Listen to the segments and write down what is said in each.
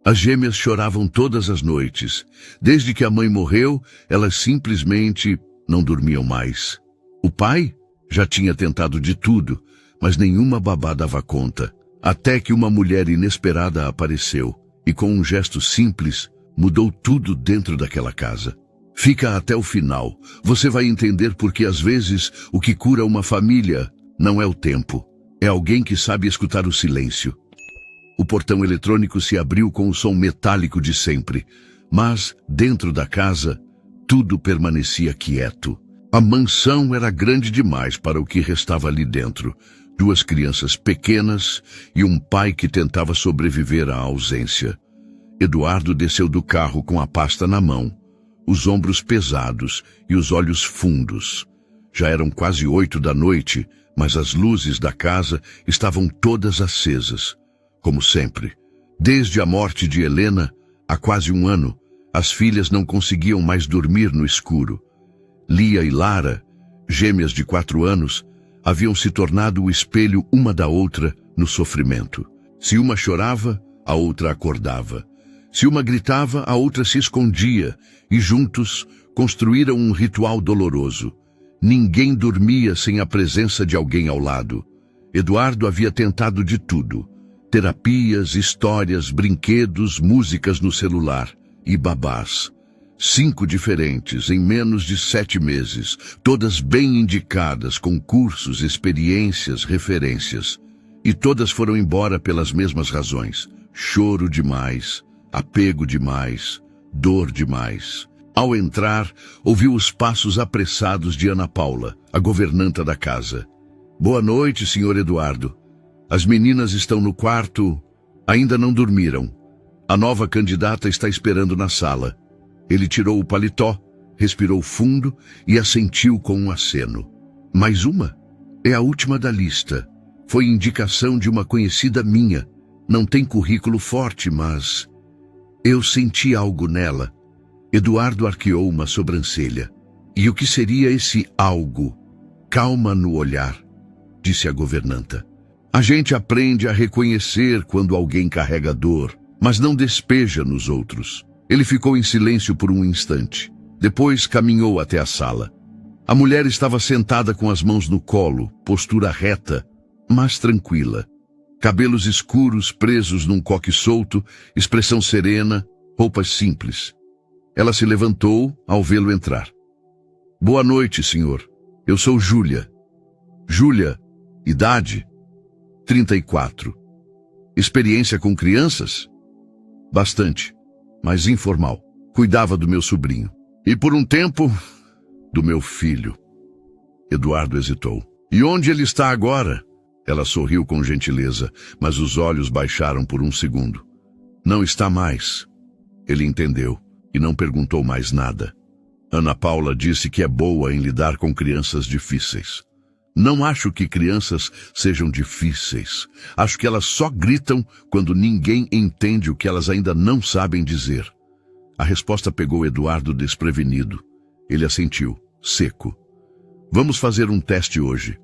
As gêmeas choravam todas as noites. Desde que a mãe morreu, elas simplesmente não dormiam mais. O pai já tinha tentado de tudo, mas nenhuma babá dava conta. Até que uma mulher inesperada apareceu e, com um gesto simples, mudou tudo dentro daquela casa. Fica até o final. Você vai entender porque às vezes o que cura uma família não é o tempo. É alguém que sabe escutar o silêncio. O portão eletrônico se abriu com o som metálico de sempre, mas, dentro da casa, tudo permanecia quieto. A mansão era grande demais para o que restava ali dentro. 2 crianças pequenas e um pai que tentava sobreviver à ausência. Eduardo desceu do carro com a pasta na mão, os ombros pesados e os olhos fundos. Já eram quase 8 da noite, mas as luzes da casa estavam todas acesas. Como sempre, desde a morte de Helena, há quase 1 ano, as filhas não conseguiam mais dormir no escuro. Lia e Lara, gêmeas de 4 anos, haviam se tornado o espelho uma da outra no sofrimento. Se uma chorava, a outra acordava. Se uma gritava, a outra se escondia, e juntos construíram um ritual doloroso. Ninguém dormia sem a presença de alguém ao lado. Eduardo havia tentado de tudo. Terapias, histórias, brinquedos, músicas no celular e babás. 5 diferentes em menos de 7 meses, todas bem indicadas com cursos, experiências, referências. E todas foram embora pelas mesmas razões. Choro demais, apego demais, dor demais. Ao entrar, ouviu os passos apressados de Ana Paula, a governanta da casa. Boa noite, senhor Eduardo. As meninas estão no quarto, ainda não dormiram. A nova candidata está esperando na sala. Ele tirou o paletó, respirou fundo e assentiu com um aceno. Mais uma? É a última da lista. Foi indicação de uma conhecida minha. Não tem currículo forte, mas... eu senti algo nela. Eduardo arqueou uma sobrancelha. E o que seria esse algo? Calma no olhar, disse a governanta. A gente aprende a reconhecer quando alguém carrega dor, mas não despeja nos outros. Ele ficou em silêncio por um instante. Depois caminhou até a sala. A mulher estava sentada com as mãos no colo, postura reta, mas tranquila. Cabelos escuros presos num coque solto, expressão serena, roupas simples. Ela se levantou ao vê-lo entrar. Boa noite, senhor. Eu sou Júlia. Júlia, idade? 34. Experiência com crianças? Bastante, mas informal. Cuidava do meu sobrinho. E por um tempo, do meu filho. Eduardo hesitou. E onde ele está agora? Ela sorriu com gentileza, mas os olhos baixaram por um segundo. Não está mais. Ele entendeu e não perguntou mais nada. Ana Paula disse que é boa em lidar com crianças difíceis. Não acho que crianças sejam difíceis. Acho que elas só gritam quando ninguém entende o que elas ainda não sabem dizer. A resposta pegou Eduardo desprevenido. Ele assentiu, seco. Vamos fazer um teste hoje.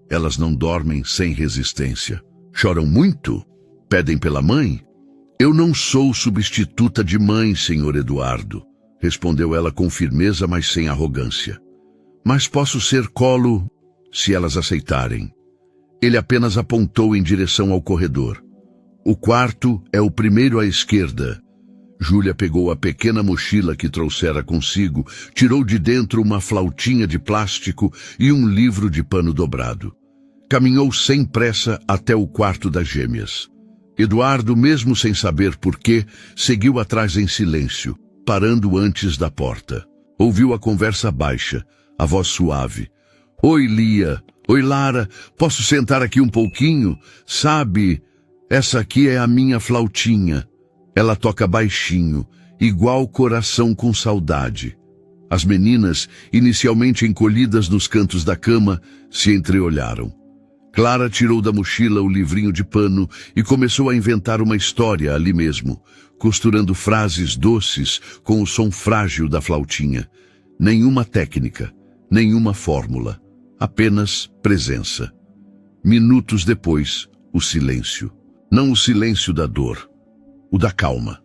Elas não dormem sem resistência. Choram muito? Pedem pela mãe? Eu não sou substituta de mãe, senhor Eduardo, respondeu ela com firmeza, mas sem arrogância. Mas posso ser colo... se elas aceitarem. Ele apenas apontou em direção ao corredor. O quarto é o primeiro à esquerda. Júlia pegou a pequena mochila que trouxera consigo, tirou de dentro uma flautinha de plástico e um livro de pano dobrado. Caminhou sem pressa até o quarto das gêmeas. Eduardo, mesmo sem saber porquê, seguiu atrás em silêncio, parando antes da porta. Ouviu a conversa baixa, a voz suave. Oi, Lia. Oi, Lara. Posso sentar aqui um pouquinho? Sabe, essa aqui é a minha flautinha. Ela toca baixinho, igual coração com saudade. As meninas, inicialmente encolhidas nos cantos da cama, se entreolharam. Clara tirou da mochila o livrinho de pano e começou a inventar uma história ali mesmo, costurando frases doces com o som frágil da flautinha. Nenhuma técnica, nenhuma fórmula. Apenas presença. Minutos depois, o silêncio. Não o silêncio da dor, o da calma.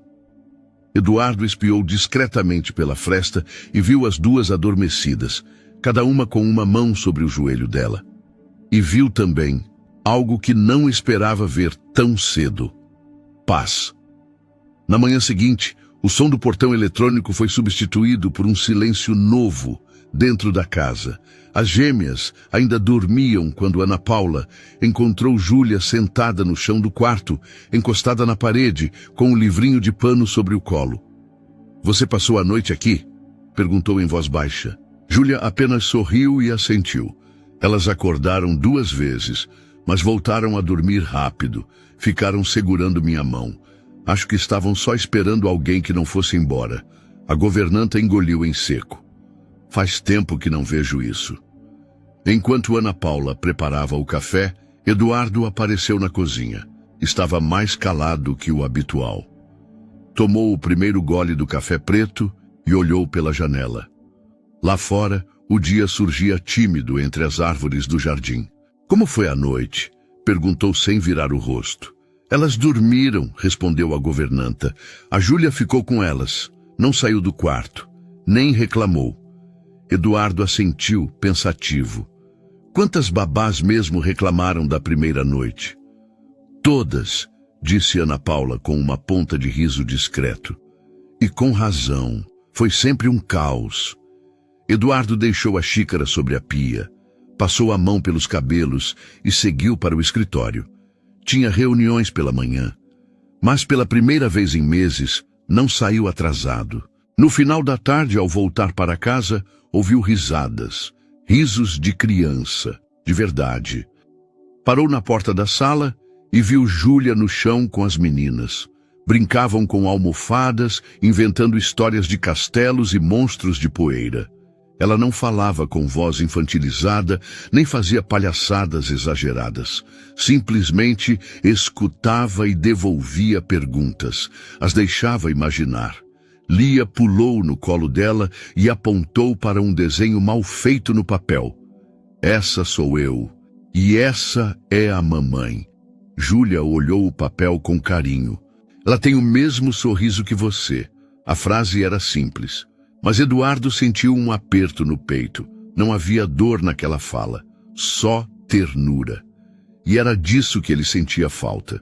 Eduardo espiou discretamente pela fresta e viu as duas adormecidas, cada uma com uma mão sobre o joelho dela. E viu também algo que não esperava ver tão cedo: paz. Na manhã seguinte, o som do portão eletrônico foi substituído por um silêncio novo dentro da casa. As gêmeas ainda dormiam quando Ana Paula encontrou Júlia sentada no chão do quarto, encostada na parede, com um livrinho de pano sobre o colo. "Você passou a noite aqui?" perguntou em voz baixa. Júlia apenas sorriu e assentiu. Elas acordaram 2 vezes, mas voltaram a dormir rápido. Ficaram segurando minha mão. Acho que estavam só esperando alguém que não fosse embora. A governanta engoliu em seco. "Faz tempo que não vejo isso." Enquanto Ana Paula preparava o café, Eduardo apareceu na cozinha. Estava mais calado que o habitual. Tomou o primeiro gole do café preto e olhou pela janela. Lá fora, o dia surgia tímido entre as árvores do jardim. "Como foi a noite?" perguntou sem virar o rosto. "Elas dormiram", respondeu a governanta. "A Júlia ficou com elas. Não saiu do quarto. Nem reclamou." Eduardo assentiu, pensativo. "Quantas babás mesmo reclamaram da primeira noite?" "Todas", disse Ana Paula com uma ponta de riso discreto. "E com razão. Foi sempre um caos." Eduardo deixou a xícara sobre a pia, passou a mão pelos cabelos e seguiu para o escritório. Tinha reuniões pela manhã, mas pela primeira vez em meses não saiu atrasado. No final da tarde, ao voltar para casa, ouviu risadas, risos de criança, de verdade. Parou na porta da sala e viu Júlia no chão com as meninas. Brincavam com almofadas, inventando histórias de castelos e monstros de poeira. Ela não falava com voz infantilizada, nem fazia palhaçadas exageradas. Simplesmente escutava e devolvia perguntas, as deixava imaginar. Lia pulou no colo dela e apontou para um desenho mal feito no papel. "Essa sou eu, e essa é a mamãe." Júlia olhou o papel com carinho. "Ela tem o mesmo sorriso que você." A frase era simples, mas Eduardo sentiu um aperto no peito. Não havia dor naquela fala, só ternura. E era disso que ele sentia falta.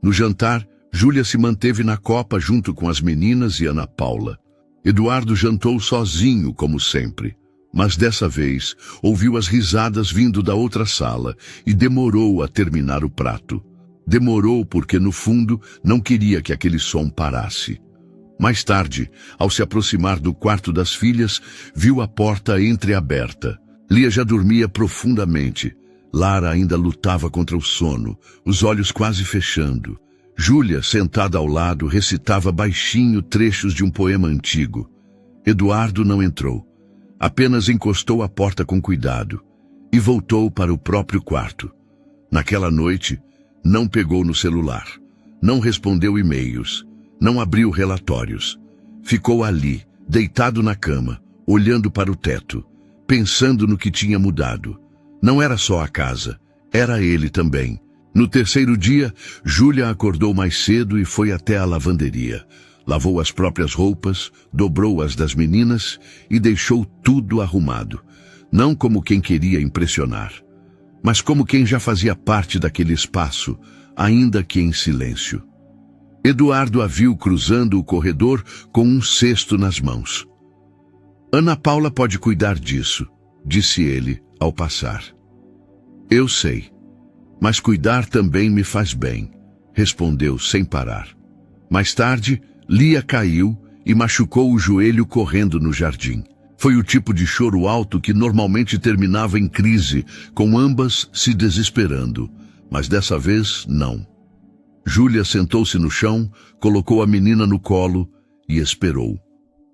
No jantar, Júlia se manteve na copa junto com as meninas e Ana Paula. Eduardo jantou sozinho, como sempre. Mas dessa vez, ouviu as risadas vindo da outra sala e demorou a terminar o prato. Demorou porque, no fundo, não queria que aquele som parasse. Mais tarde, ao se aproximar do quarto das filhas, viu a porta entreaberta. Lia já dormia profundamente. Lara ainda lutava contra o sono, os olhos quase fechando. Júlia, sentada ao lado, recitava baixinho trechos de um poema antigo. Eduardo não entrou. Apenas encostou a porta com cuidado e voltou para o próprio quarto. Naquela noite, não pegou no celular, não respondeu e-mails, não abriu relatórios. Ficou ali, deitado na cama, olhando para o teto, pensando no que tinha mudado. Não era só a casa, era ele também. No terceiro dia, Júlia acordou mais cedo e foi até a lavanderia. Lavou as próprias roupas, dobrou as das meninas e deixou tudo arrumado. Não como quem queria impressionar, mas como quem já fazia parte daquele espaço, ainda que em silêncio. Eduardo a viu cruzando o corredor com um cesto nas mãos. "Ana Paula pode cuidar disso", disse ele ao passar. "Eu sei, mas cuidar também me faz bem", respondeu sem parar. Mais tarde, Lia caiu e machucou o joelho correndo no jardim. Foi o tipo de choro alto que normalmente terminava em crise, com ambas se desesperando, mas dessa vez não. Júlia sentou-se no chão, colocou a menina no colo e esperou.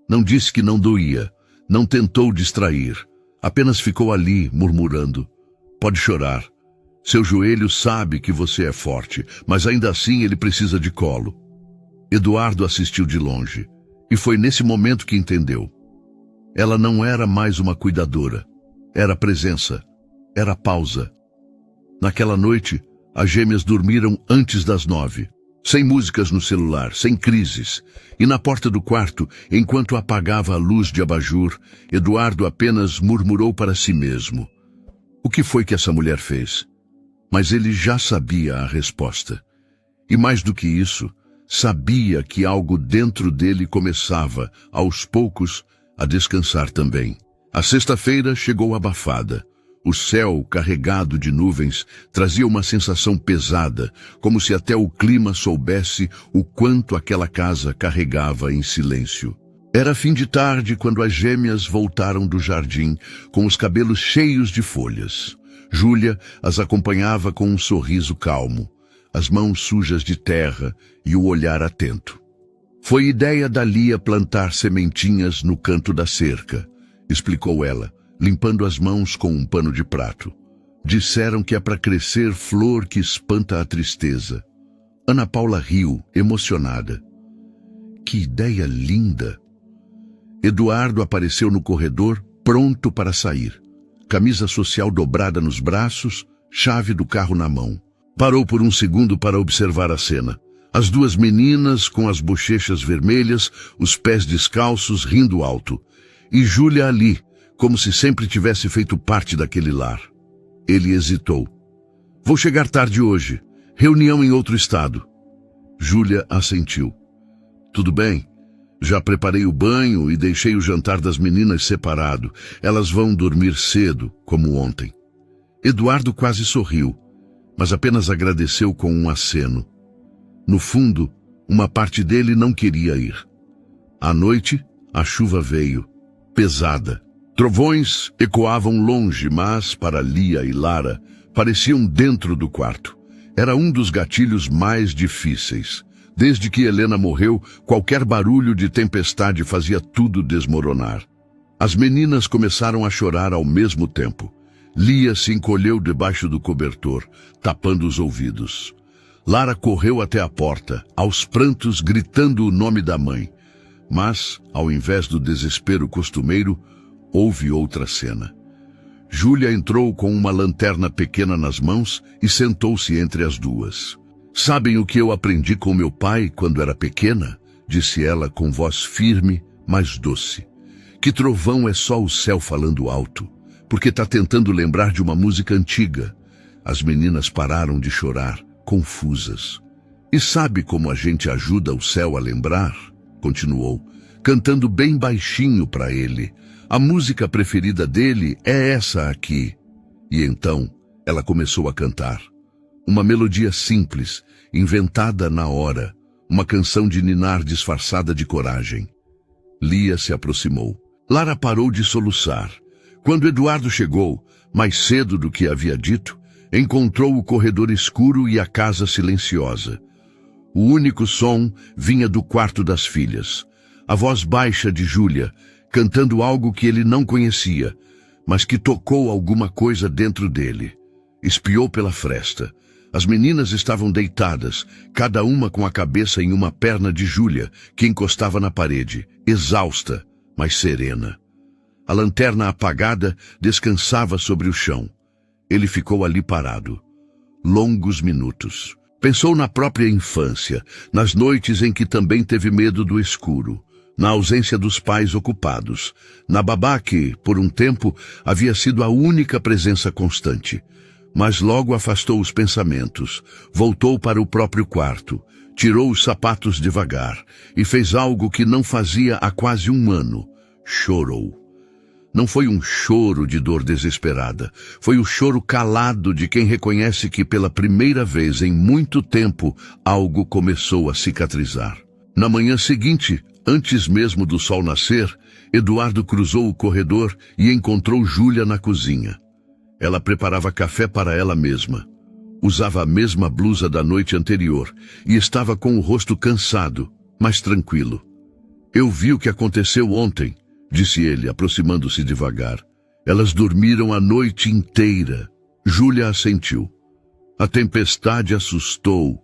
Não disse que não doía, não tentou distrair, apenas ficou ali murmurando: "Pode chorar. Seu joelho sabe que você é forte, mas ainda assim ele precisa de colo." Eduardo assistiu de longe, e foi nesse momento que entendeu. Ela não era mais uma cuidadora, era presença, era pausa. Naquela noite, as gêmeas dormiram antes das 9. Sem músicas no celular, sem crises. E na porta do quarto, enquanto apagava a luz de abajur, Eduardo apenas murmurou para si mesmo: o que foi que essa mulher fez? Mas ele já sabia a resposta. E mais do que isso, sabia que algo dentro dele começava, aos poucos, a descansar também. A sexta-feira chegou abafada. O céu, carregado de nuvens, trazia uma sensação pesada, como se até o clima soubesse o quanto aquela casa carregava em silêncio. Era fim de tarde quando as gêmeas voltaram do jardim, com os cabelos cheios de folhas. Júlia as acompanhava com um sorriso calmo, as mãos sujas de terra e o olhar atento. Foi ideia da Lia plantar sementinhas no canto da cerca, explicou ela, limpando as mãos com um pano de prato. Disseram que é para crescer flor que espanta a tristeza. Ana Paula riu, emocionada. Que ideia linda! Eduardo apareceu no corredor, pronto para sair. Camisa social dobrada nos braços, chave do carro na mão. Parou por um segundo para observar a cena. As duas meninas com as bochechas vermelhas, os pés descalços, rindo alto. E Júlia ali, como se sempre tivesse feito parte daquele lar. Ele hesitou. Vou chegar tarde hoje. Reunião em outro estado. Júlia assentiu. Tudo bem. Já preparei o banho e deixei o jantar das meninas separado. Elas vão dormir cedo, como ontem. Eduardo quase sorriu, mas apenas agradeceu com um aceno. No fundo, uma parte dele não queria ir. À noite, a chuva veio, pesada. Trovões ecoavam longe, mas, para Lia e Lara, pareciam dentro do quarto. Era um dos gatilhos mais difíceis. Desde que Helena morreu, qualquer barulho de tempestade fazia tudo desmoronar. As meninas começaram a chorar ao mesmo tempo. Lia se encolheu debaixo do cobertor, tapando os ouvidos. Lara correu até a porta, aos prantos gritando o nome da mãe. Mas, ao invés do desespero costumeiro, houve outra cena. Júlia entrou com uma lanterna pequena nas mãos e sentou-se entre as duas. Sabem o que eu aprendi com meu pai quando era pequena? Disse ela com voz firme, mas doce. Que trovão é só o céu falando alto, porque está tentando lembrar de uma música antiga. As meninas pararam de chorar, confusas. E sabe como a gente ajuda o céu a lembrar? Continuou, cantando bem baixinho para ele. A música preferida dele é essa aqui. E então ela começou a cantar. Uma melodia simples, inventada na hora. Uma canção de ninar disfarçada de coragem. Lia se aproximou. Lara parou de soluçar. Quando Eduardo chegou, mais cedo do que havia dito, encontrou o corredor escuro e a casa silenciosa. O único som vinha do quarto das filhas. A voz baixa de Júlia, cantando algo que ele não conhecia, mas que tocou alguma coisa dentro dele. Espiou pela fresta. As meninas estavam deitadas, cada uma com a cabeça em uma perna de Júlia, que encostava na parede, exausta, mas serena. A lanterna apagada descansava sobre o chão. Ele ficou ali parado. Longos minutos. Pensou na própria infância, nas noites em que também teve medo do escuro, na ausência dos pais ocupados, na babá que, por um tempo, havia sido a única presença constante. Mas logo afastou os pensamentos, voltou para o próprio quarto, tirou os sapatos devagar e fez algo que não fazia há quase um ano. Chorou. Não foi um choro de dor desesperada, foi o choro calado de quem reconhece que pela primeira vez em muito tempo algo começou a cicatrizar. Na manhã seguinte, antes mesmo do sol nascer, Eduardo cruzou o corredor e encontrou Júlia na cozinha. Ela preparava café para ela mesma. Usava a mesma blusa da noite anterior e estava com o rosto cansado, mas tranquilo. Eu vi o que aconteceu ontem, disse ele, aproximando-se devagar. Elas dormiram a noite inteira. Júlia assentiu. A tempestade assustou,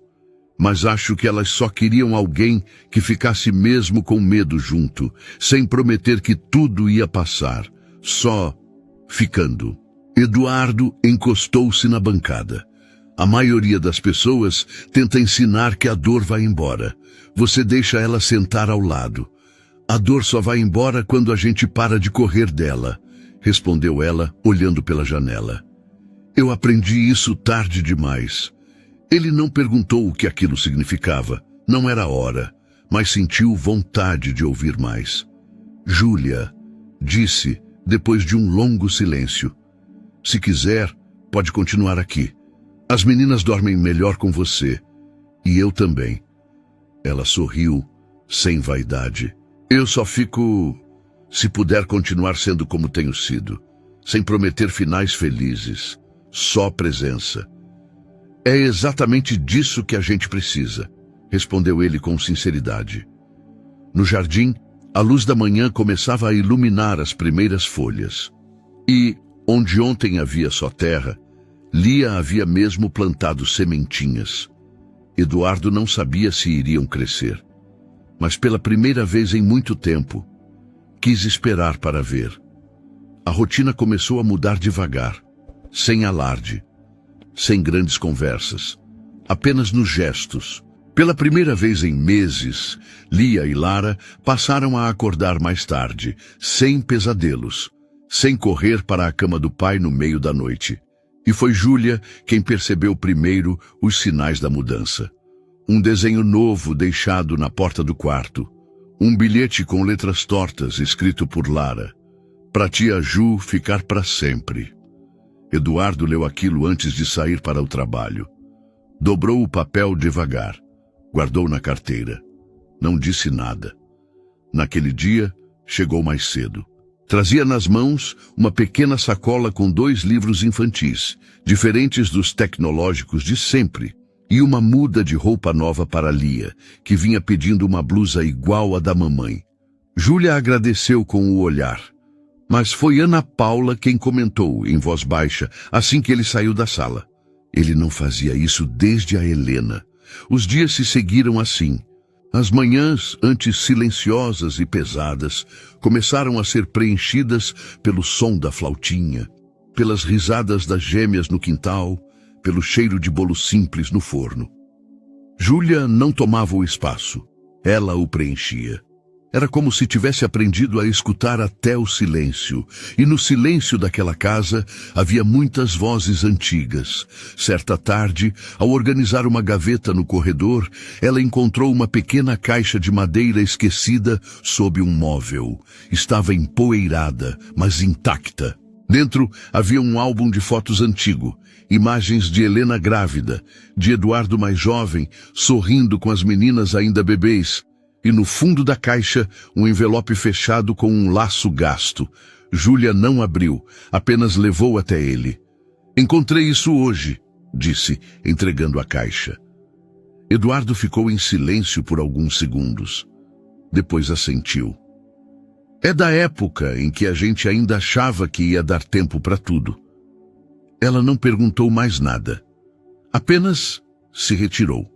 mas acho que elas só queriam alguém que ficasse mesmo com medo junto, sem prometer que tudo ia passar, só ficando. Eduardo encostou-se na bancada. A maioria das pessoas tenta ensinar que a dor vai embora. Você deixa ela sentar ao lado. A dor só vai embora quando a gente para de correr dela, respondeu ela, olhando pela janela. Eu aprendi isso tarde demais. Ele não perguntou o que aquilo significava. Não era hora, mas sentiu vontade de ouvir mais. Júlia, disse, depois de um longo silêncio. Se quiser, pode continuar aqui. As meninas dormem melhor com você. E eu também. Ela sorriu, sem vaidade. Eu só fico, se puder continuar sendo como tenho sido, sem prometer finais felizes, só presença. É exatamente disso que a gente precisa, respondeu ele com sinceridade. No jardim, a luz da manhã começava a iluminar as primeiras folhas. E, onde ontem havia só terra, Lia havia mesmo plantado sementinhas. Eduardo não sabia se iriam crescer. Mas pela primeira vez em muito tempo, quis esperar para ver. A rotina começou a mudar devagar, sem alarde, sem grandes conversas, apenas nos gestos. Pela primeira vez em meses, Lia e Lara passaram a acordar mais tarde, sem pesadelos, sem correr para a cama do pai no meio da noite. E foi Júlia quem percebeu primeiro os sinais da mudança. Um desenho novo deixado na porta do quarto. Um bilhete com letras tortas escrito por Lara. Pra tia Ju ficar para sempre. Eduardo leu aquilo antes de sair para o trabalho. Dobrou o papel devagar. Guardou na carteira. Não disse nada. Naquele dia, chegou mais cedo. Trazia nas mãos uma pequena sacola com 2 livros infantis, diferentes dos tecnológicos de sempre, e uma muda de roupa nova para Lia, que vinha pedindo uma blusa igual à da mamãe. Júlia agradeceu com o olhar, mas foi Ana Paula quem comentou, em voz baixa, assim que ele saiu da sala. Ele não fazia isso desde a Helena. Os dias se seguiram assim. As manhãs, antes silenciosas e pesadas, começaram a ser preenchidas pelo som da flautinha, pelas risadas das gêmeas no quintal, pelo cheiro de bolo simples no forno. Júlia não tomava o espaço, ela o preenchia. Era como se tivesse aprendido a escutar até o silêncio, e no silêncio daquela casa havia muitas vozes antigas. Certa tarde, ao organizar uma gaveta no corredor, ela encontrou uma pequena caixa de madeira esquecida sob um móvel. Estava empoeirada, mas intacta. Dentro havia um álbum de fotos antigo, imagens de Helena grávida, de Eduardo mais jovem, sorrindo com as meninas ainda bebês, e no fundo da caixa um envelope fechado com um laço gasto. Júlia não abriu, apenas levou até ele. Encontrei isso hoje, disse, entregando a caixa. Eduardo ficou em silêncio por alguns segundos. Depois assentiu. É da época em que a gente ainda achava que ia dar tempo para tudo. Ela não perguntou mais nada. Apenas se retirou.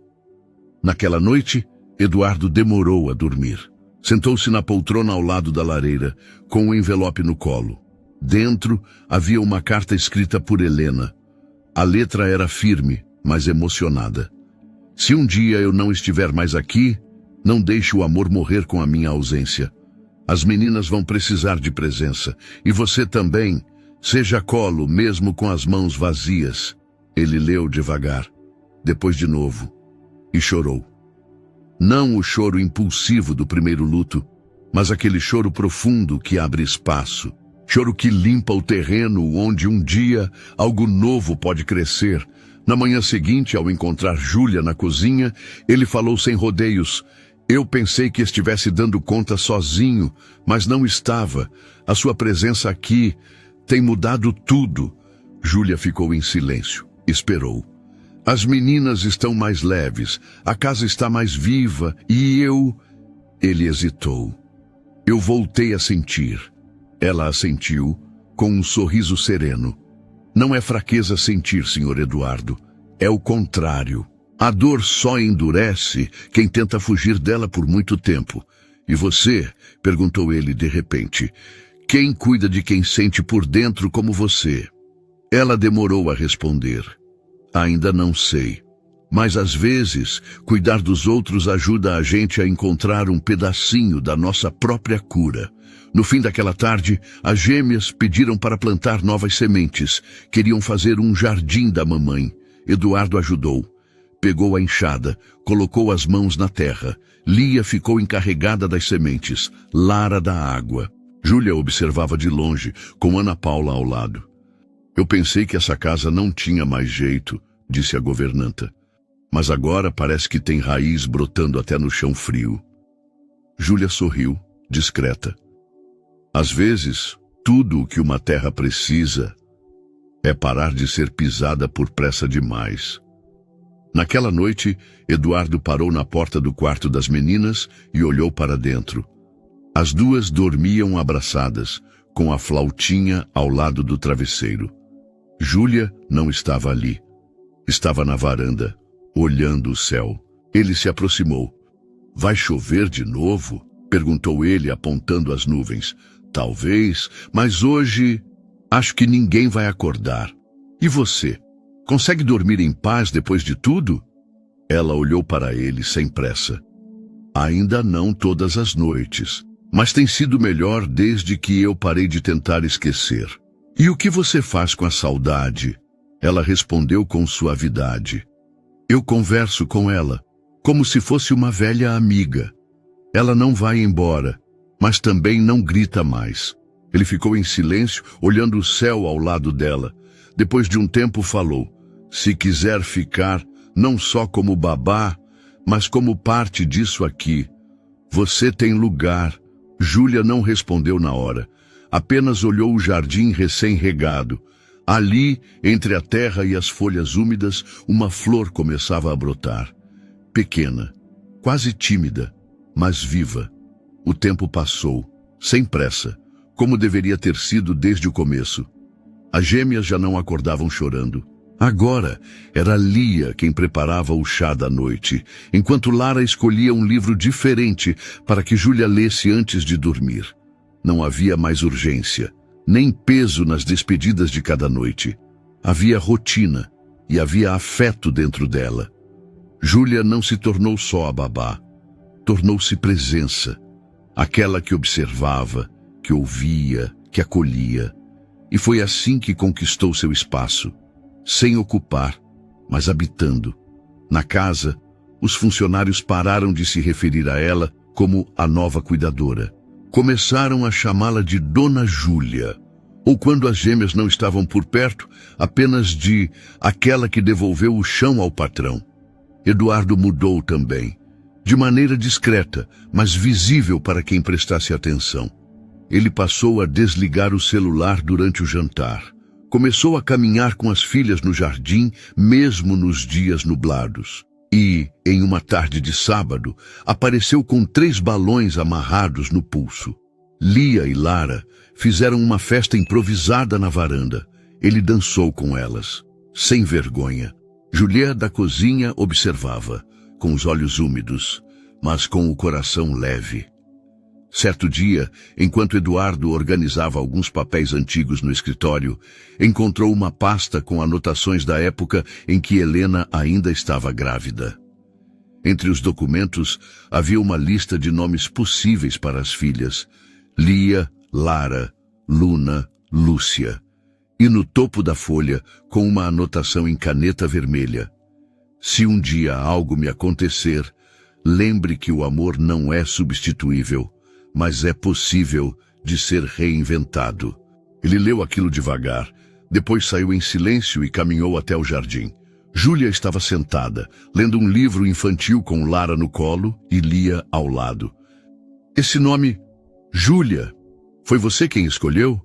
Naquela noite, Eduardo demorou a dormir. Sentou-se na poltrona ao lado da lareira, com o envelope no colo. Dentro havia uma carta escrita por Helena. A letra era firme, mas emocionada. Se um dia eu não estiver mais aqui, não deixe o amor morrer com a minha ausência. As meninas vão precisar de presença. E você também. Seja colo, mesmo com as mãos vazias. Ele leu devagar, depois de novo, e chorou. Não o choro impulsivo do primeiro luto, mas aquele choro profundo que abre espaço. Choro que limpa o terreno onde um dia algo novo pode crescer. Na manhã seguinte, ao encontrar Júlia na cozinha, ele falou sem rodeios. Eu pensei que estivesse dando conta sozinho, mas não estava. A sua presença aqui tem mudado tudo. Júlia ficou em silêncio. Esperou. As meninas estão mais leves, a casa está mais viva e eu... Ele hesitou. Eu voltei a sentir. Ela assentiu, com um sorriso sereno. Não é fraqueza sentir, Sr. Eduardo. É o contrário. A dor só endurece quem tenta fugir dela por muito tempo. E você? Perguntou ele de repente. Quem cuida de quem sente por dentro como você? Ela demorou a responder. Ainda não sei. Mas às vezes, cuidar dos outros ajuda a gente a encontrar um pedacinho da nossa própria cura. No fim daquela tarde, as gêmeas pediram para plantar novas sementes. Queriam fazer um jardim da mamãe. Eduardo ajudou. Pegou a enxada, colocou as mãos na terra. Lia ficou encarregada das sementes, Lara da água. Júlia observava de longe, com Ana Paula ao lado. Eu pensei que essa casa não tinha mais jeito, disse a governanta. Mas agora parece que tem raiz brotando até no chão frio. Júlia sorriu, discreta. Às vezes, tudo o que uma terra precisa é parar de ser pisada por pressa demais. Naquela noite, Eduardo parou na porta do quarto das meninas e olhou para dentro. As duas dormiam abraçadas, com a flautinha ao lado do travesseiro. Júlia não estava ali. Estava na varanda, olhando o céu. Ele se aproximou. Vai chover de novo? Perguntou ele, apontando as nuvens. Talvez, mas hoje acho que ninguém vai acordar. E você? Consegue dormir em paz depois de tudo? Ela olhou para ele sem pressa. Ainda não todas as noites, mas tem sido melhor desde que eu parei de tentar esquecer. E o que você faz com a saudade? Ela respondeu com suavidade. Eu converso com ela, como se fosse uma velha amiga. Ela não vai embora, mas também não grita mais. Ele ficou em silêncio, olhando o céu ao lado dela. Depois de um tempo falou, se quiser ficar, não só como babá, mas como parte disso aqui. Você tem lugar. Júlia não respondeu na hora. Apenas olhou o jardim recém-regado. Ali, entre a terra e as folhas úmidas, uma flor começava a brotar. Pequena, quase tímida, mas viva. O tempo passou, sem pressa, como deveria ter sido desde o começo. As gêmeas já não acordavam chorando. Agora era Lia quem preparava o chá da noite, enquanto Lara escolhia um livro diferente para que Júlia lesse antes de dormir. Não havia mais urgência, nem peso nas despedidas de cada noite. Havia rotina e havia afeto dentro dela. Júlia não se tornou só a babá, tornou-se presença, aquela que observava, que ouvia, que acolhia. E foi assim que conquistou seu espaço, sem ocupar, mas habitando. Na casa, os funcionários pararam de se referir a ela como a nova cuidadora. Começaram a chamá-la de Dona Júlia, ou quando as gêmeas não estavam por perto, apenas de aquela que devolveu o chão ao patrão. Eduardo mudou também, de maneira discreta, mas visível para quem prestasse atenção. Ele passou a desligar o celular durante o jantar. Começou a caminhar com as filhas no jardim, mesmo nos dias nublados. E, em uma tarde de sábado, apareceu com 3 balões amarrados no pulso. Lia e Lara fizeram uma festa improvisada na varanda. Ele dançou com elas, sem vergonha. Julia da cozinha observava, com os olhos úmidos, mas com o coração leve. Certo dia, enquanto Eduardo organizava alguns papéis antigos no escritório, encontrou uma pasta com anotações da época em que Helena ainda estava grávida. Entre os documentos, havia uma lista de nomes possíveis para as filhas: Lia, Lara, Luna, Lúcia. E no topo da folha, com uma anotação em caneta vermelha: se um dia algo me acontecer, lembre que o amor não é substituível, mas é possível de ser reinventado. Ele leu aquilo devagar, depois saiu em silêncio e caminhou até o jardim. Júlia estava sentada, lendo um livro infantil com Lara no colo e Lia ao lado. Esse nome, Júlia, foi você quem escolheu?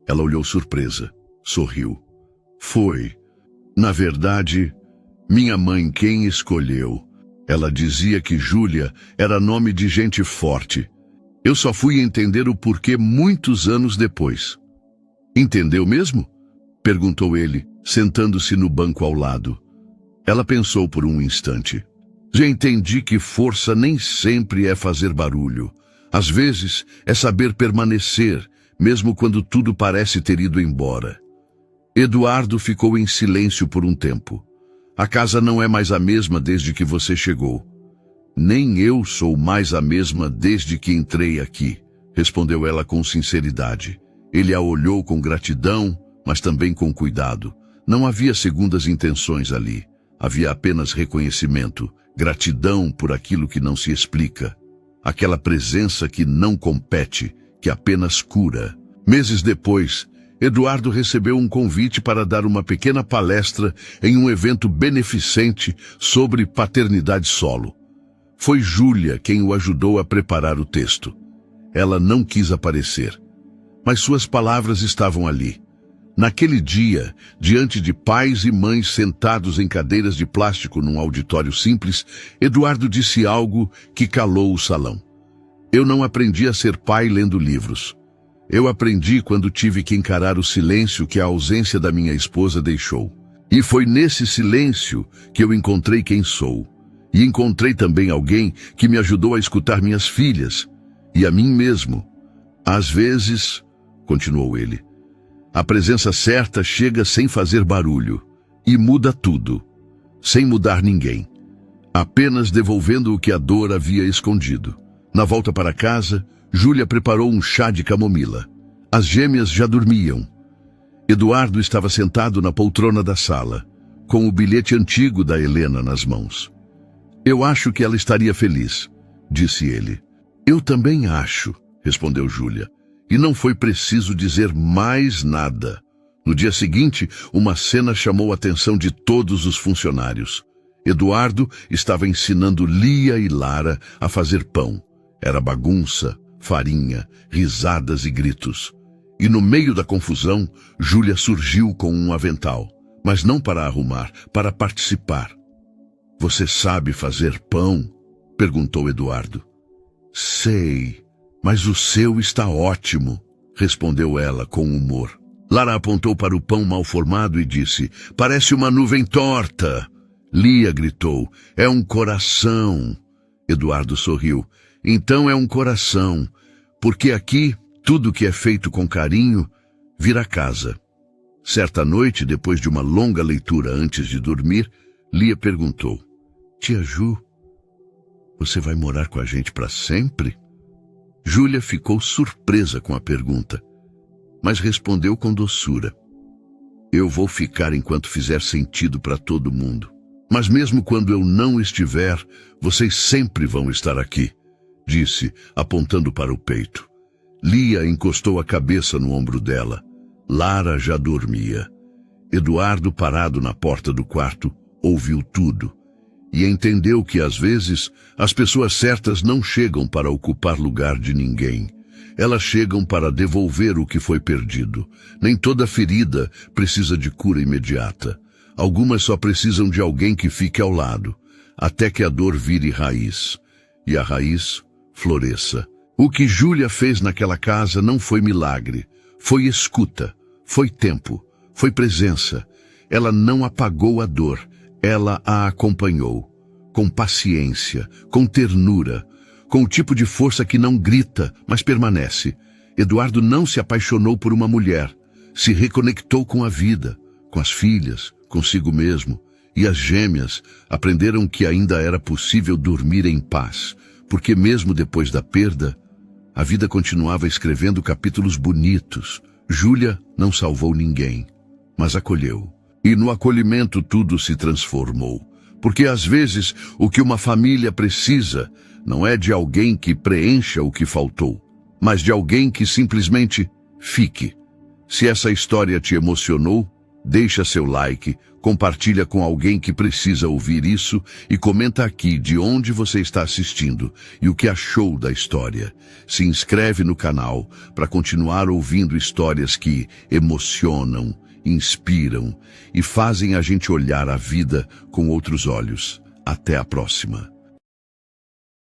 Ela olhou surpresa, sorriu. Foi. Na verdade, minha mãe quem escolheu. Ela dizia que Júlia era nome de gente forte. Eu só fui entender o porquê muitos anos depois. Entendeu mesmo? Perguntou ele, sentando-se no banco ao lado. Ela pensou por um instante. Já entendi que força nem sempre é fazer barulho. Às vezes é saber permanecer, mesmo quando tudo parece ter ido embora. Eduardo ficou em silêncio por um tempo. A casa não é mais a mesma desde que você chegou. Nem eu sou mais a mesma desde que entrei aqui, respondeu ela com sinceridade. Ele a olhou com gratidão, mas também com cuidado. Não havia segundas intenções ali. Havia apenas reconhecimento, gratidão por aquilo que não se explica. Aquela presença que não compete, que apenas cura. Meses depois, Eduardo recebeu um convite para dar uma pequena palestra em um evento beneficente sobre paternidade solo. Foi Júlia quem o ajudou a preparar o texto. Ela não quis aparecer, mas suas palavras estavam ali. Naquele dia, diante de pais e mães sentados em cadeiras de plástico num auditório simples, Eduardo disse algo que calou o salão. Eu não aprendi a ser pai lendo livros. Eu aprendi quando tive que encarar o silêncio que a ausência da minha esposa deixou. E foi nesse silêncio que eu encontrei quem sou. E encontrei também alguém que me ajudou a escutar minhas filhas e a mim mesmo. Às vezes, continuou ele, a presença certa chega sem fazer barulho e muda tudo, sem mudar ninguém, apenas devolvendo o que a dor havia escondido. Na volta para casa, Júlia preparou um chá de camomila. As gêmeas já dormiam. Eduardo estava sentado na poltrona da sala, com o bilhete antigo da Helena nas mãos. Eu acho que ela estaria feliz, disse ele. Eu também acho, respondeu Júlia. E não foi preciso dizer mais nada. No dia seguinte, uma cena chamou a atenção de todos os funcionários. Eduardo estava ensinando Lia e Lara a fazer pão. Era bagunça, farinha, risadas e gritos. E no meio da confusão, Júlia surgiu com um avental, mas não para arrumar, para participar. Você sabe fazer pão? Perguntou Eduardo. Sei, mas o seu está ótimo, respondeu ela com humor. Lara apontou para o pão mal formado e disse, parece uma nuvem torta. Lia gritou, é um coração. Eduardo sorriu, então é um coração, porque aqui tudo que é feito com carinho vira casa. Certa noite, depois de uma longa leitura antes de dormir, Lia perguntou, Tia Ju, você vai morar com a gente para sempre? Júlia ficou surpresa com a pergunta, mas respondeu com doçura. Eu vou ficar enquanto fizer sentido para todo mundo. Mas mesmo quando eu não estiver, vocês sempre vão estar aqui, disse, apontando para o peito. Lia encostou a cabeça no ombro dela. Lara já dormia. Eduardo, parado na porta do quarto, ouviu tudo e entendeu que, às vezes, as pessoas certas não chegam para ocupar lugar de ninguém. Elas chegam para devolver o que foi perdido. Nem toda ferida precisa de cura imediata. Algumas só precisam de alguém que fique ao lado, até que a dor vire raiz, e a raiz floresça. O que Júlia fez naquela casa não foi milagre, foi escuta, foi tempo, foi presença. Ela não apagou a dor, ela a acompanhou, com paciência, com ternura, com o tipo de força que não grita, mas permanece. Eduardo não se apaixonou por uma mulher, se reconectou com a vida, com as filhas, consigo mesmo, e as gêmeas aprenderam que ainda era possível dormir em paz, porque mesmo depois da perda, a vida continuava escrevendo capítulos bonitos. Júlia não salvou ninguém, mas acolheu. E no acolhimento tudo se transformou, porque às vezes o que uma família precisa não é de alguém que preencha o que faltou, mas de alguém que simplesmente fique. Se essa história te emocionou, deixa seu like, compartilha com alguém que precisa ouvir isso e comenta aqui de onde você está assistindo e o que achou da história. Se inscreve no canal para continuar ouvindo histórias que emocionam, inspiram e fazem a gente olhar a vida com outros olhos. Até a próxima.